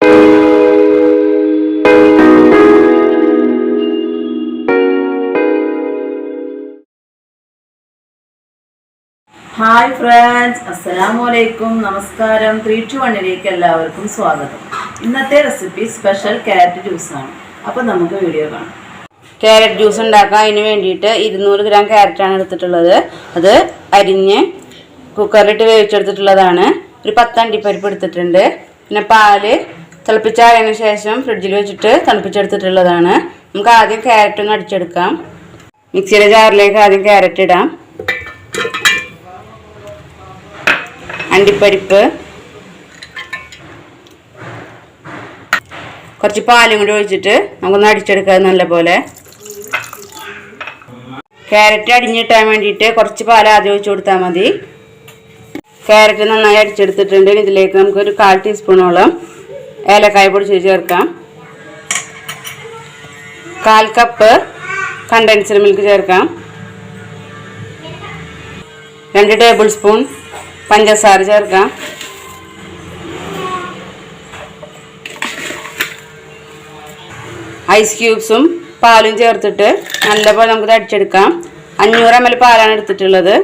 Hi friends, അസ്സലാമലൈക്കും. നമസ്കാരം. 3 to 1 എല്ലാവർക്കും സ്വാഗതം. ഇന്നത്തെ റെസിപ്പി സ്പെഷ്യൽ ക്യാരറ്റ് ജ്യൂസാണ്. അപ്പോൾ നമുക്ക് വീഡിയോ കാണാം. ക്യാരറ്റ് ജ്യൂസ് ഉണ്ടാക്കാൻ അതിന് വേണ്ടിയിട്ട് 200 ഗ്രാം ക്യാരറ്റാണ് എടുത്തിട്ടുള്ളത്. അത് അരിഞ്ഞ് കുക്കറിലിട്ട് വേവിച്ചെടുത്തിട്ടുള്ളതാണ്. ഒരു 10 അണ്ടിപ്പരിപ്പ് എടുത്തിട്ടുണ്ട്. പിന്നെ പാല് തിളപ്പിച്ചാറിയതിന് ശേഷം ഫ്രിഡ്ജിൽ വെച്ചിട്ട് തണുപ്പിച്ചെടുത്തിട്ടുള്ളതാണ്. നമുക്ക് ആദ്യം ക്യാരറ്റ് ഒന്ന് അടിച്ചെടുക്കാം. മിക്സിയുടെ ജാറിലേക്ക് ആദ്യം ക്യാരറ്റ് ഇടാം. അണ്ടിപ്പരിപ്പ്, കുറച്ച് പാലും കൂടി ഒഴിച്ചിട്ട് നമുക്കൊന്ന് അടിച്ചെടുക്കാം നല്ലപോലെ. ക്യാരറ്റ് അടിഞ്ഞിട്ടാൻ വേണ്ടിയിട്ട് കുറച്ച് പാൽ ആദ്യം ഒഴിച്ചു കൊടുത്താൽ മതി. ക്യാരറ്റ് നന്നായി അടിച്ചെടുത്തിട്ടുണ്ട്. ഇതിലേക്ക് നമുക്കൊരു 1/4 ടീസ്പൂണോളം ഏലക്കായ പൊടിച്ച് ചേർക്കാം. 1/4 കപ്പ് കണ്ടൻസ്ഡ് മിൽക്ക് ചേർക്കാം. 2 ടേബിൾ സ്പൂൺ പഞ്ചസാര ചേർക്കാം. ഐസ് ക്യൂബ്സും പാലും ചേർത്തിട്ട് നല്ലപോലെ നമുക്കിത് അടിച്ചെടുക്കാം. 500 ml പാലാണ് എടുത്തിട്ടുള്ളത്.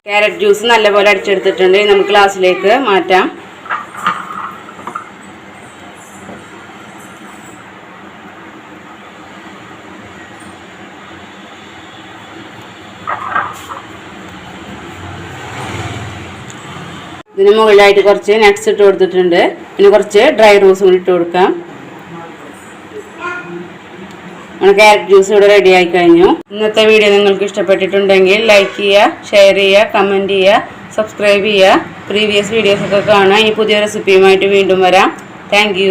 ക്യാരറ്റ് ജ്യൂസ് നല്ലപോലെ അടിച്ചെടുത്തിട്ടുണ്ട്. നമുക്ക് ഗ്ലാസ്സിലേക്ക് മാറ്റാം. ഇതിന് മുകളിലായിട്ട് കുറച്ച് നട്ട്സ് ഇട്ട് കൊടുത്തിട്ടുണ്ട്. പിന്നെ കുറച്ച് ഡ്രൈ റോസും കൂടി ഇട്ട് കൊടുക്കാം. നമ്മുടെ ക്യാരറ്റ് ജ്യൂസ് ഇവിടെ റെഡി ആയി കഴിഞ്ഞു. ഇന്നത്തെ വീഡിയോ നിങ്ങൾക്ക് ഇഷ്ടപ്പെട്ടിട്ടുണ്ടെങ്കിൽ ലൈക്ക് ചെയ്യുക, ഷെയർ ചെയ്യുക, കമൻറ്റ് ചെയ്യുക, സബ്സ്ക്രൈബ് ചെയ്യുക. പ്രീവിയസ് വീഡിയോസൊക്കെ കാണാം. ഇനി പുതിയ റെസിപ്പിയുമായിട്ട് വീണ്ടും വരാം. താങ്ക്